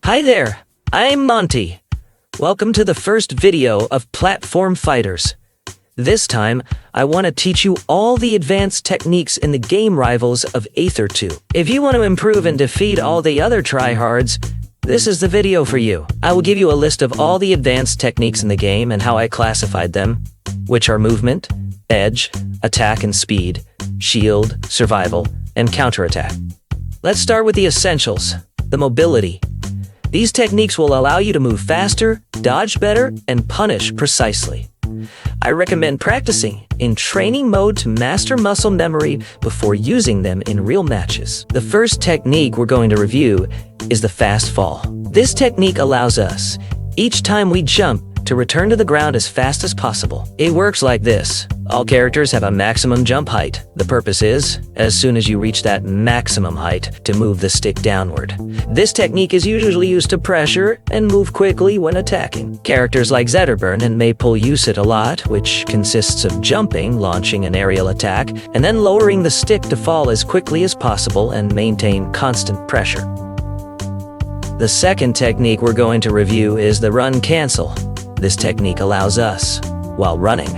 Hi there, I'm Monty. Welcome to the first video of Platform Fighters. This time, I want to teach you all the advanced techniques in the game rivals of Aether 2. If you want to improve and defeat all the other tryhards, this is the video for you. I will give you a list of all the advanced techniques in the game and how I classified them, which are movement, edge, attack and speed, shield, survival, and counterattack. Let's start with the essentials, the mobility. These techniques will allow you to move faster, dodge better, and punish precisely. I recommend practicing in training mode to master muscle memory before using them in real matches. The first technique we're going to review is the fast fall. This technique allows us, each time we jump, to return to the ground as fast as possible. It works like this. All characters have a maximum jump height. The purpose is, as soon as you reach that maximum height, to move the stick downward. This technique is usually used to pressure and move quickly when attacking. Characters like Zetter and Maple use it a lot, which consists of jumping, launching an aerial attack, and then lowering the stick to fall as quickly as possible and maintain constant pressure. The second technique we're going to review is the run cancel. This technique allows us, while running,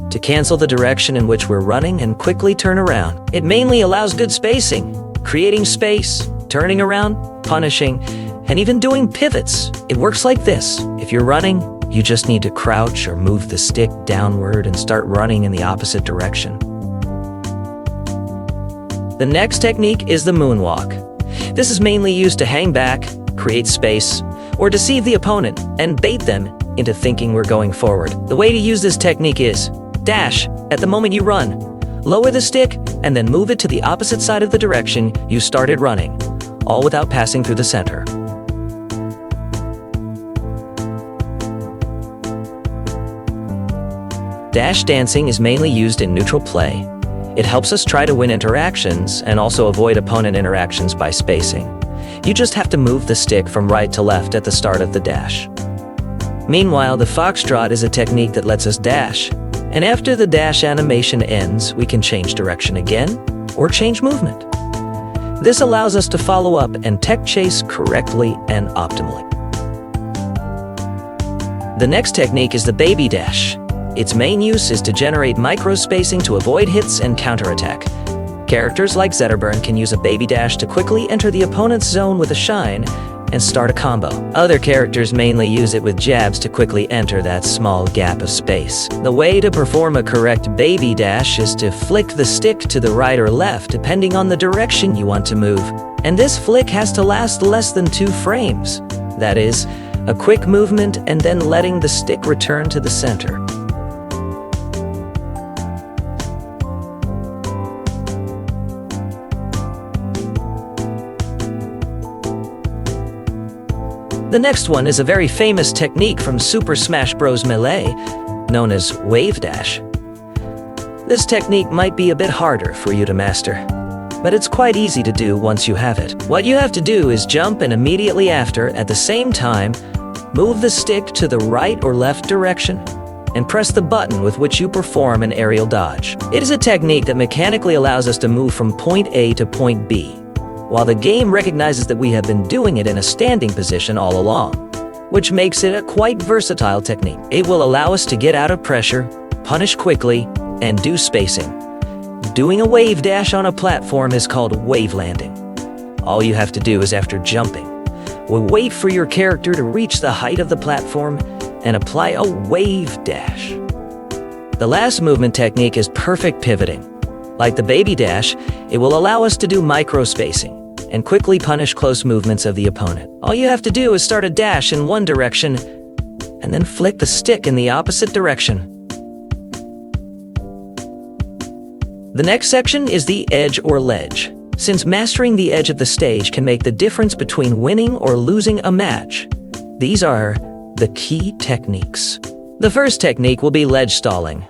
to cancel the direction in which we're running and quickly turn around. It mainly allows good spacing, creating space, turning around, punishing, and even doing pivots. It works like this. If you're running, you just need to crouch or move the stick downward and start running in the opposite direction. The next technique is the moonwalk. This is mainly used to hang back, create space, or deceive the opponent and bait them into thinking we're going forward. The way to use this technique is dash at the moment you run, lower the stick, and then move it to the opposite side of the direction you started running, all without passing through the center. Dash dancing is mainly used in neutral play. It helps us try to win interactions and also avoid opponent interactions by spacing. You just have to move the stick from right to left at the start of the dash. Meanwhile, the foxtrot is a technique that lets us dash, and after the dash animation ends, we can change direction again or change movement. This allows us to follow up and tech chase correctly and optimally. The next technique is the Babydash. Its main use is to generate micro-spacing to avoid hits and counterattack. Characters like Zetter can use a Babydash to quickly enter the opponent's zone with a shine and start a combo. Other characters mainly use it with jabs to quickly enter that small gap of space. The way to perform a correct Babydash is to flick the stick to the right or left depending on the direction you want to move. And this flick has to last less than 2 frames. That is, a quick movement and then letting the stick return to the center. The next one is a very famous technique from Super Smash Bros. Melee, known as Wavedash. This technique might be a bit harder for you to master, but it's quite easy to do once you have it. What you have to do is jump and immediately after, at the same time, move the stick to the right or left direction and press the button with which you perform an aerial dodge. It is a technique that mechanically allows us to move from point A to point B, while the game recognizes that we have been doing it in a standing position all along, which makes it a quite versatile technique. It will allow us to get out of pressure, punish quickly, and do spacing. Doing a wave dash on a platform is called Wavelanding. All you have to do is after jumping, wait for your character to reach the height of the platform and apply a wave dash. The last movement technique is perfect pivoting. Like the Babydash, it will allow us to do micro-spacing and quickly punish close movements of the opponent. All you have to do is start a dash in one direction and then flick the stick in the opposite direction. The next section is the edge or ledge. Since mastering the edge of the stage can make the difference between winning or losing a match, these are the key techniques. The first technique will be ledge stalling.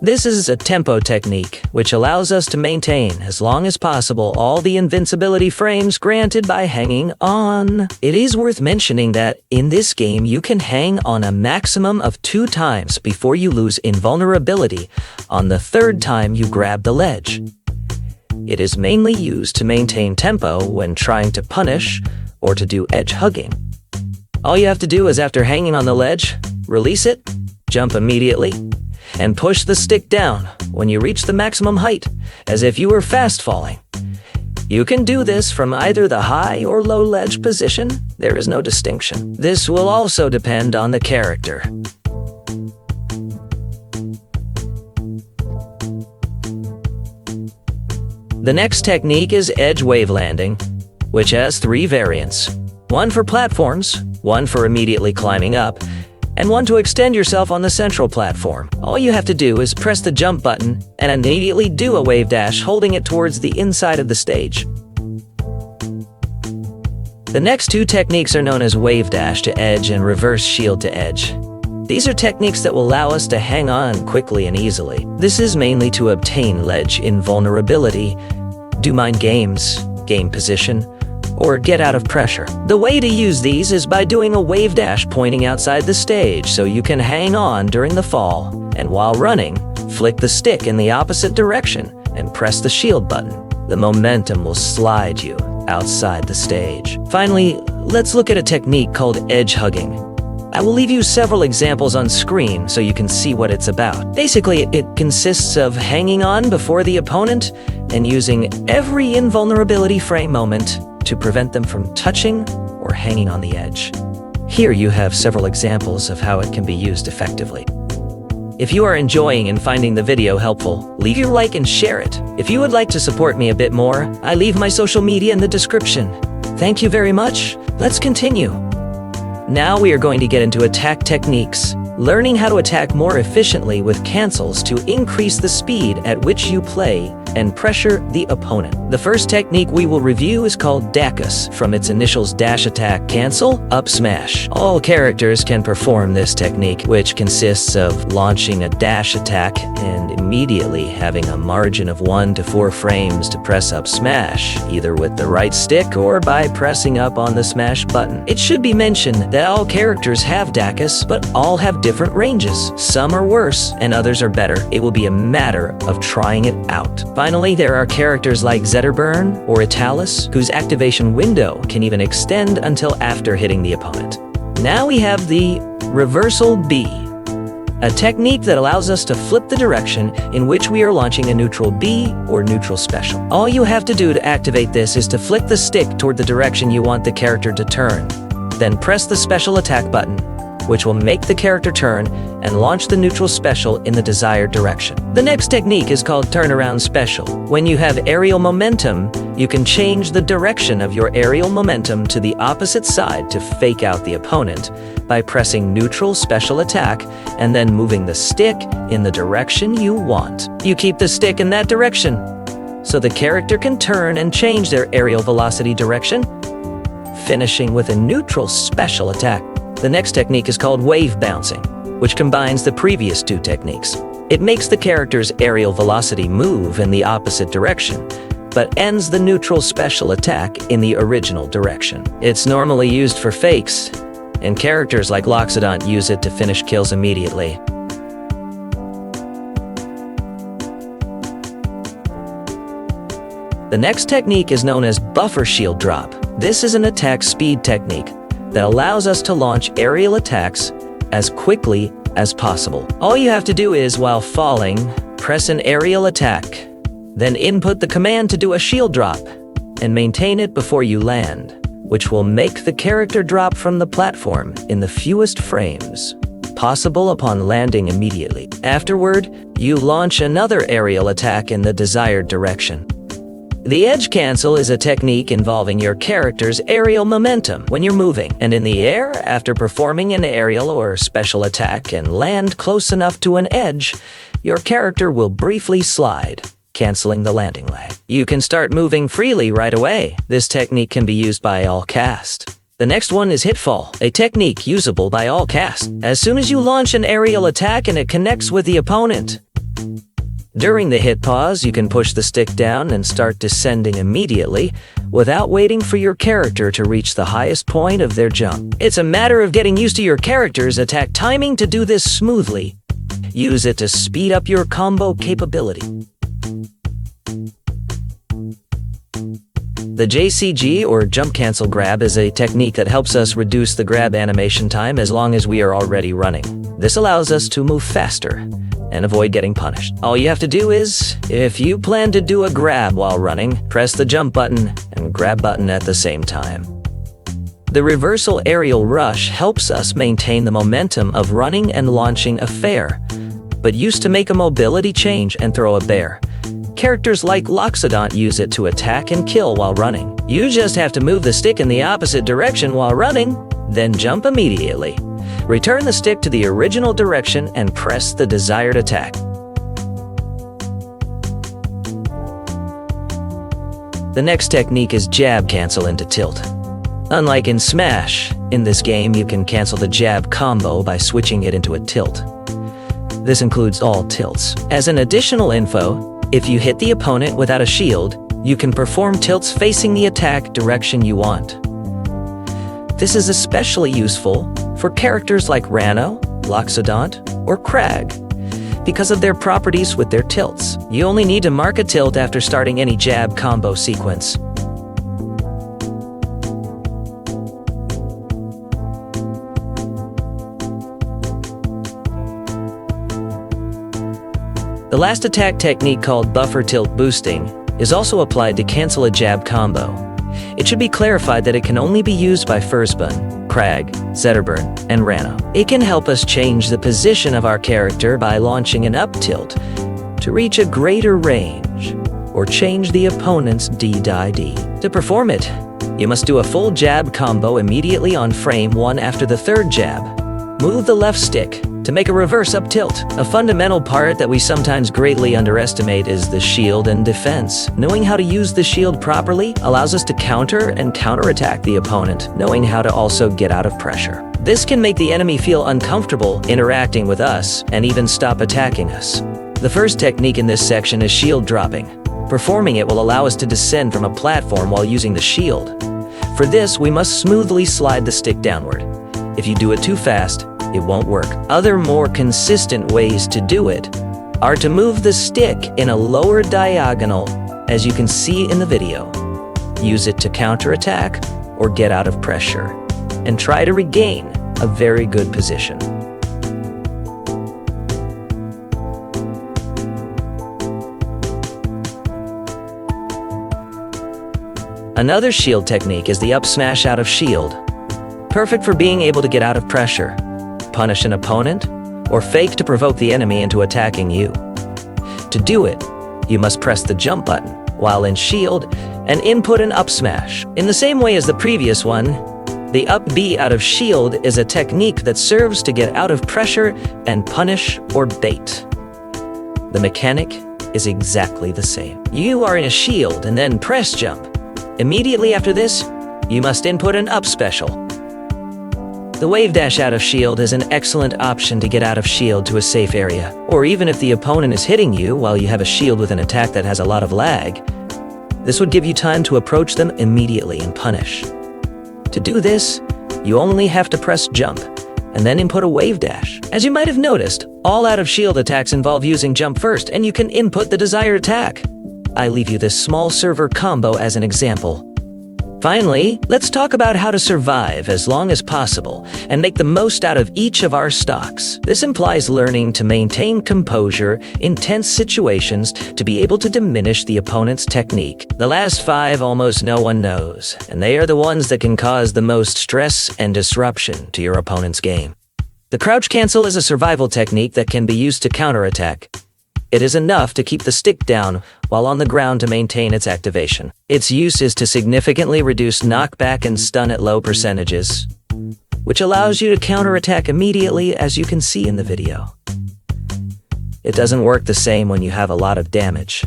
This is a tempo technique, which allows us to maintain, as long as possible, all the invincibility frames granted by hanging on. It is worth mentioning that, in this game, you can hang on a maximum of 2 times before you lose invulnerability on the 3rd time you grab the ledge. It is mainly used to maintain tempo when trying to punish or to do edge hugging. All you have to do is, after hanging on the ledge, release it, jump immediately, and push the stick down when you reach the maximum height, as if you were fast falling. You can do this from either the high or low ledge position. There is no distinction. This will also depend on the character. The next technique is edge wavelanding, which has 3 variants. One for platforms, one for immediately climbing up, and one to extend yourself on the central platform. All you have to do is press the jump button and immediately do a Wavedash, holding it towards the inside of the stage. The next 2 techniques are known as Wavedash to edge and reverse shield to edge. These are techniques that will allow us to hang on quickly and easily. This is mainly to obtain ledge invulnerability, do mind games, gain position, or get out of pressure. The way to use these is by doing a Wavedash pointing outside the stage so you can hang on during the fall, and while running, flick the stick in the opposite direction and press the shield button. The momentum will slide you outside the stage. Finally, let's look at a technique called edgehugging. I will leave you several examples on screen so you can see what it's about. Basically, it consists of hanging on before the opponent and using every invulnerability frame moment to prevent them from touching or hanging on the edge. Here you have several examples of how it can be used effectively. If you are enjoying and finding the video helpful, leave your like and share it. If you would like to support me a bit more, I leave my social media in the description. Thank you very much. Let's continue. Now we are going to get into attack techniques, learning how to attack more efficiently with cancels to increase the speed at which you play and pressure the opponent. The first technique we will review is called DACUS, from its initials dash attack cancel, up smash. All characters can perform this technique, which consists of launching a dash attack and immediately having a margin of 1 to 4 frames to press up smash, either with the right stick or by pressing up on the smash button. It should be mentioned that all characters have DACUS, but all have different ranges. Some are worse and others are better. It will be a matter of trying it out. Finally, there are characters like Zetter or Italis, whose activation window can even extend until after hitting the opponent. Now we have the Reversal B, a technique that allows us to flip the direction in which we are launching a neutral B or neutral special. All you have to do to activate this is to flick the stick toward the direction you want the character to turn. Then press the special attack button, which will make the character turn and launch the neutral special in the desired direction. The next technique is called turnaround special. When you have aerial momentum, you can change the direction of your aerial momentum to the opposite side to fake out the opponent by pressing neutral special attack and then moving the stick in the direction you want. You keep the stick in that direction so the character can turn and change their aerial velocity direction, finishing with a neutral special attack. The next technique is called wave bouncing, which combines the previous 2 techniques. It makes the character's aerial velocity move in the opposite direction, but ends the neutral special attack in the original direction. It's normally used for fakes, and characters like Loxodont use it to finish kills immediately. The next technique is known as buffer shield drop. This is an attack speed technique that allows us to launch aerial attacks as quickly as possible. All you have to do is, while falling, press an aerial attack, then input the command to do a shield drop, and maintain it before you land, which will make the character drop from the platform in the fewest frames possible upon landing immediately. Afterward, you launch another aerial attack in the desired direction. The edge cancel is a technique involving your character's aerial momentum when you're moving and in the air. After performing an aerial or special attack and land close enough to an edge, your character will briefly slide, canceling the landing lag. You can start moving freely right away. This technique can be used by all cast. The next one is Hitfall, a technique usable by all cast. As soon as you launch an aerial attack and it connects with the opponent, during the hit pause, you can push the stick down and start descending immediately without waiting for your character to reach the highest point of their jump. It's a matter of getting used to your character's attack timing to do this smoothly. Use it to speed up your combo capability. The JCG or jump cancel grab is a technique that helps us reduce the grab animation time as long as we are already running. This allows us to move faster and avoid getting punished. All you have to do is, if you plan to do a grab while running, press the jump button and grab button at the same time. The reversal aerial rush helps us maintain the momentum of running and launching a fair, but used to make a mobility change and throw a bear. Characters like Loxodont use it to attack and kill while running. You just have to move the stick in the opposite direction while running, then jump immediately. Return the stick to the original direction and press the desired attack. The next technique is jab cancel into tilt. Unlike in Smash, in this game you can cancel the jab combo by switching it into a tilt. This includes all tilts. As an additional info, if you hit the opponent without a shield, you can perform tilts facing the attack direction you want. This is especially useful for characters like Ranno, Loxodont, or Kragg. Because of their properties with their tilts, you only need to mark a tilt after starting any jab combo sequence. The last attack technique, called buffer tilt boosting, is also applied to cancel a jab combo. It should be clarified that it can only be used by Fursbun, Kragg, Zetter, and Ranno. It can help us change the position of our character by launching an up tilt to reach a greater range, or change the opponent's D-die-D. To perform it, you must do a full jab combo immediately on frame 1 after the third jab. Move the left stick to make a reverse up tilt. A fundamental part that we sometimes greatly underestimate is the shield and defense. Knowing how to use the shield properly allows us to counter and counterattack the opponent, knowing how to also get out of pressure. This can make the enemy feel uncomfortable interacting with us and even stop attacking us. The first technique in this section is shield dropping. Performing it will allow us to descend from a platform while using the shield. For this, we must smoothly slide the stick downward. If you do it too fast, it won't work. Other more consistent ways to do it are to move the stick in a lower diagonal, as you can see in the video. Use it to counterattack or get out of pressure, and try to regain a very good position. Another shield technique is the up smash out of shield. Perfect for being able to get out of pressure, punish an opponent, or fake to provoke the enemy into attacking you. To do it, you must press the jump button while in shield and input an up smash. In the same way as the previous one, the up B out of shield is a technique that serves to get out of pressure and punish or bait. The mechanic is exactly the same. You are in a shield and then press jump. Immediately after this, you must input an up special. The Wavedash out of shield is an excellent option to get out of shield to a safe area, or even if the opponent is hitting you while you have a shield with an attack that has a lot of lag. This would give you time to approach them immediately and punish. To do this, you only have to press jump, and then input a Wavedash. As you might have noticed, all out of shield attacks involve using jump first, and you can input the desired attack. I leave you this small server combo as an example. Finally, let's talk about how to survive as long as possible and make the most out of each of our stocks. This implies learning to maintain composure in tense situations to be able to diminish the opponent's technique. The last 5 almost no one knows, and they are the ones that can cause the most stress and disruption to your opponent's game. The Crounch Cancel is a survival technique that can be used to counterattack. It is enough to keep the stick down while on the ground to maintain its activation. Its use is to significantly reduce knockback and stun at low percentages, which allows you to counterattack immediately, as you can see in the video. It doesn't work the same when you have a lot of damage,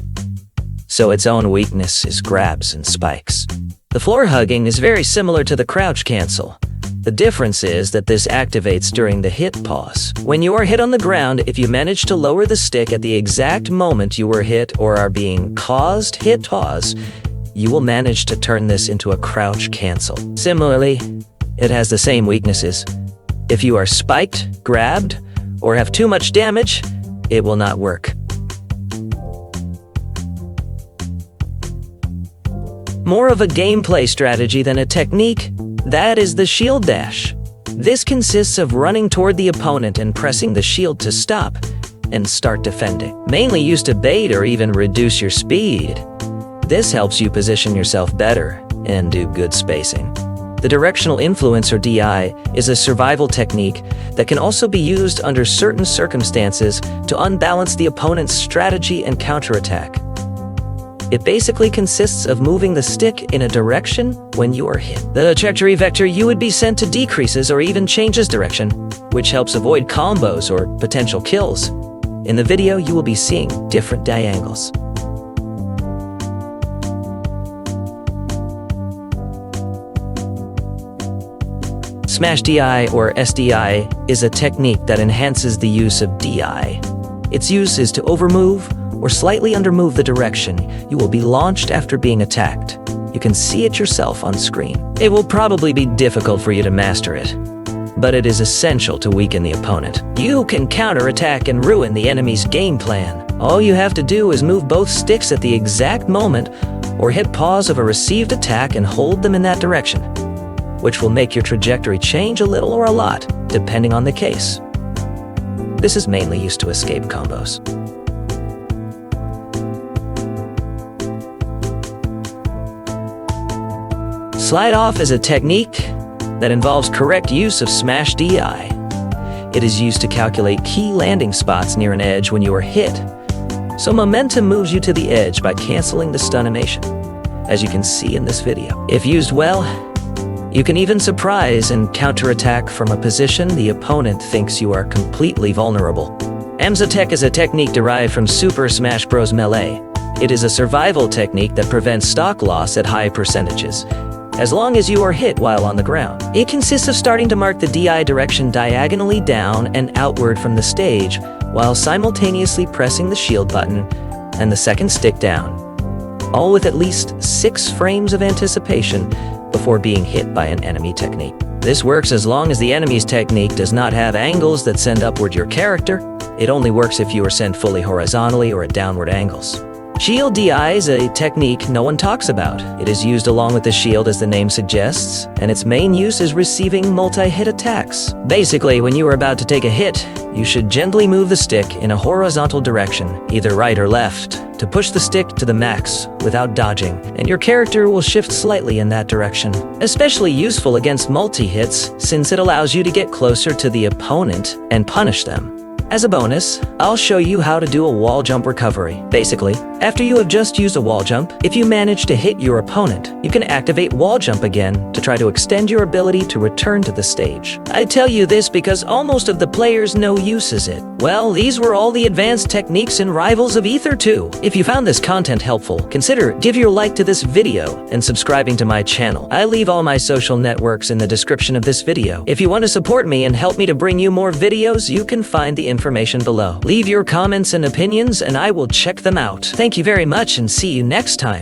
so its own weakness is grabs and spikes. The FloorHugging is very similar to the Crounch Cancel. The difference is that this activates during the hit pause. When you are hit on the ground, if you manage to lower the stick at the exact moment you were hit or are being caused hit pause, you will manage to turn this into a Crounch Cancel. Similarly, it has the same weaknesses. If you are spiked, grabbed, or have too much damage, it will not work. More of a gameplay strategy than a technique, that is the shield dash. This consists of running toward the opponent and pressing the shield to stop and start defending. Mainly used to bait or even reduce your speed. This helps you position yourself better and do good spacing. The directional influence, or DI, is a survival technique that can also be used under certain circumstances to unbalance the opponent's strategy and counterattack. It basically consists of moving the stick in a direction when you are hit. The trajectory vector you would be sent to decreases or even changes direction, which helps avoid combos or potential kills. In the video, you will be seeing different die angles. Smash DI, or SDI, is a technique that enhances the use of DI. Its use is to overmove or slightly undermove the direction you will be launched after being attacked. You can see it yourself on screen. It will probably be difficult for you to master it, but it is essential to weaken the opponent. You can counterattack and ruin the enemy's game plan. All you have to do is move both sticks at the exact moment or hit pause of a received attack and hold them in that direction, which will make your trajectory change a little or a lot, depending on the case. This is mainly used to escape combos. Slide off is a technique that involves correct use of Smash DI. It is used to calculate key landing spots near an edge when you are hit, so momentum moves you to the edge by canceling the stun animation, as you can see in this video. If used well, you can even surprise and counterattack from a position the opponent thinks you are completely vulnerable. Amsah Tech is a technique derived from Super Smash Bros. Melee. It is a survival technique that prevents stock loss at high percentages, as long as you are hit while on the ground. It consists of starting to mark the DI direction diagonally down and outward from the stage, while simultaneously pressing the shield button and the second stick down, all with at least 6 frames of anticipation before being hit by an enemy technique. This works as long as the enemy's technique does not have angles that send upward your character. It only works if you are sent fully horizontally or at downward angles. Shield DI is a technique no one talks about. It is used along with the shield, as the name suggests, and its main use is receiving multi-hit attacks. Basically, when you are about to take a hit, you should gently move the stick in a horizontal direction, either right or left, to push the stick to the max without dodging, and your character will shift slightly in that direction. Especially useful against multi-hits, since it allows you to get closer to the opponent and punish them. As a bonus, I'll show you how to do a wall jump recovery. Basically, after you have just used a wall jump, if you manage to hit your opponent, you can activate wall jump again to try to extend your ability to return to the stage. I tell you this because almost of the players no uses it. Well, these were all the advanced techniques in Rivals of Aether 2. If you found this content helpful, consider giving your like to this video and subscribing to my channel. I leave all my social networks in the description of this video. If you want to support me and help me to bring you more videos, you can find the information below. Leave your comments and opinions and I will check them out. Thank you very much and see you next time.